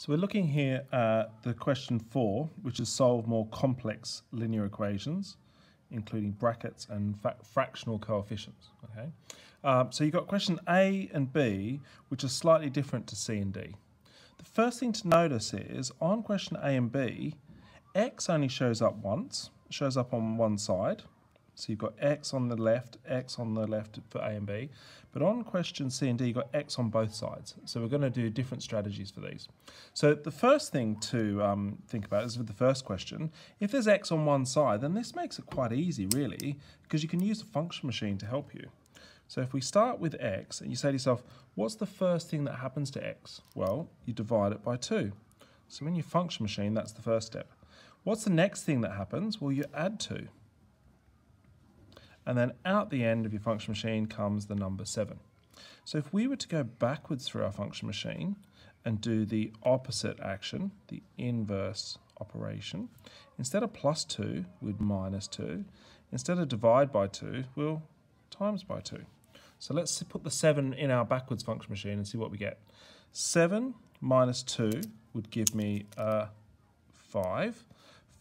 So we're looking here at the question 4, which is solve more complex linear equations, including brackets and fractional coefficients. Okay, so you've got question A and B, which are slightly different to C and D. The first thing to notice is on question A and B, x only shows up once, shows up on one side. So you've got x on the left for A and B. But on question C and D, you've got x on both sides. So we're going to do different strategies for these. So the first thing to think about is with the first question, if there's x on one side, then this makes it quite easy, really, because you can use the function machine to help you. So if we start with x, and you say to yourself, what's the first thing that happens to x? Well, you divide it by 2. So in your function machine, that's the first step. What's the next thing that happens? Well, you add 2. And then out the end of your function machine comes the number 7. So if we were to go backwards through our function machine and do the opposite action, the inverse operation, instead of plus 2, we'd minus 2. Instead of divide by 2, we'll times by 2. So let's put the 7 in our backwards function machine and see what we get. 7 minus 2 would give me 5.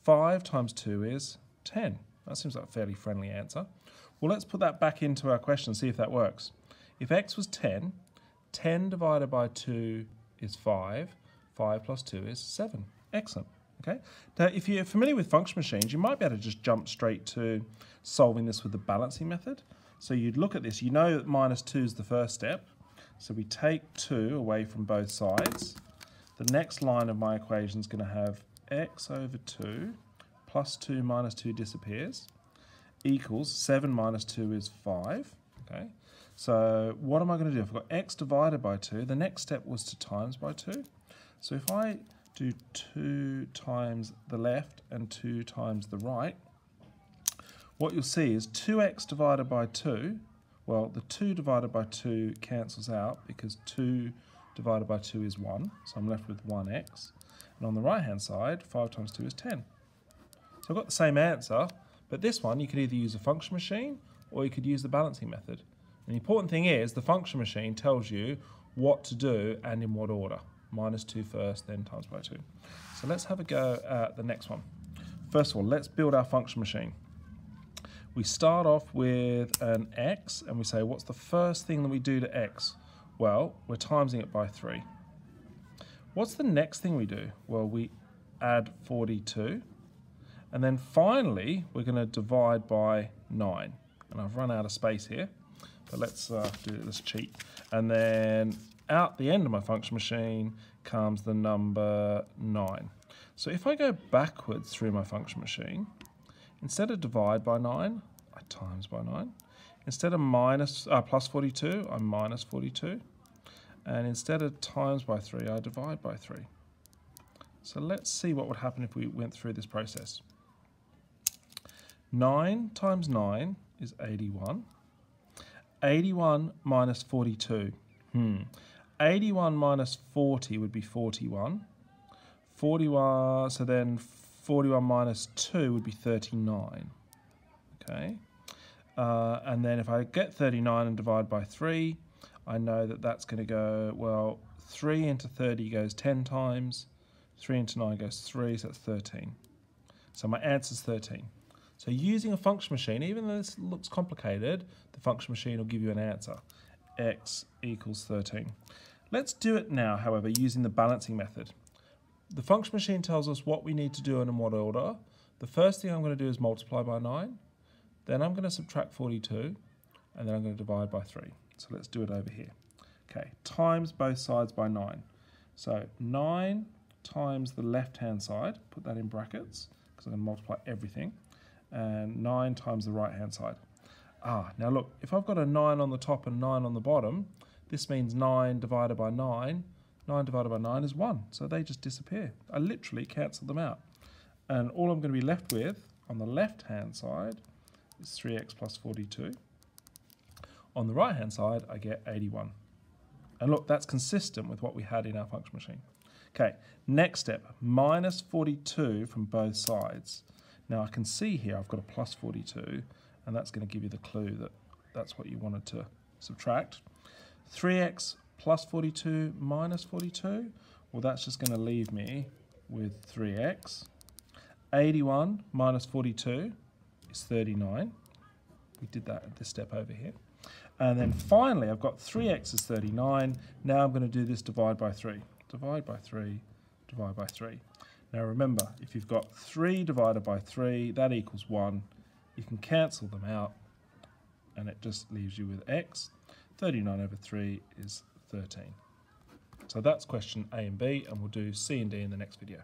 5 times 2 is 10. That seems like a fairly friendly answer. Well, let's put that back into our question and see if that works. If x was 10, 10 divided by 2 is 5. 5 plus 2 is 7. Excellent. Okay. Now, if you're familiar with function machines, you might be able to just jump straight to solving this with the balancing method. So you'd look at this. You know that minus 2 is the first step. So we take 2 away from both sides. The next line of my equation is going to have x over 2 plus 2 minus 2 disappears, equals 7 minus 2 is 5. Okay, so what am I going to do? If I've got x divided by 2, the next step was to times by 2. So if I do 2 times the left and 2 times the right, what you'll see is 2x divided by 2, well, the 2 divided by 2 cancels out because 2 divided by 2 is 1, so I'm left with 1x. And on the right-hand side, 5 times 2 is 10. So I've got the same answer, but this one you could either use a function machine or you could use the balancing method. And the important thing is the function machine tells you what to do and in what order. Minus 2 first, then times by 2. So let's have a go at the next one. First of all, let's build our function machine. We start off with an x and we say, what's the first thing that we do to x? Well, we're timesing it by 3. What's the next thing we do? Well, we add 42. And then finally, we're going to divide by 9. And I've run out of space here, but let's cheat. And then out the end of my function machine comes the number 9. So if I go backwards through my function machine, instead of divide by 9, I times by 9. Instead of plus 42, I minus 42. And instead of times by 3, I divide by 3. So let's see what would happen if we went through this process. 9 times 9 is 81. 81 minus 42. 81 minus 40 would be 41. 41, so then 41 minus 2 would be 39. Okay. And then if I get 39 and divide by 3, I know that that's going to go, well, 3 into 30 goes 10 times. 3 into 9 goes 3, so that's 13. So my answer is 13. So using a function machine, even though this looks complicated, the function machine will give you an answer. X equals 13. Let's do it now, however, using the balancing method. The function machine tells us what we need to do and in what order. The first thing I'm going to do is multiply by 9. Then I'm going to subtract 42. And then I'm going to divide by 3. So let's do it over here. Okay, times both sides by 9. So 9 times the left-hand side, put that in brackets, because I'm going to multiply everything. And 9 times the right-hand side. Now look, if I've got a 9 on the top and 9 on the bottom, this means 9 divided by 9. 9 divided by 9 is 1, so they just disappear. I literally cancel them out. And all I'm going to be left with on the left-hand side is 3x plus 42. On the right-hand side, I get 81. And look, that's consistent with what we had in our function machine. Okay, next step, minus 42 from both sides. Now I can see here I've got a plus 42, and that's going to give you the clue that that's what you wanted to subtract. 3x plus 42 minus 42, Well, that's just going to leave me with 3x. 81 minus 42 is 39. We did that at this step over here. And then finally, I've got 3x is 39. Now I'm going to do this divide by 3. Divide by 3, divide by 3. Now remember, if you've got 3 divided by 3, that equals 1. You can cancel them out, and it just leaves you with x. 39 over 3 is 13. So that's question A and B, and we'll do C and D in the next video.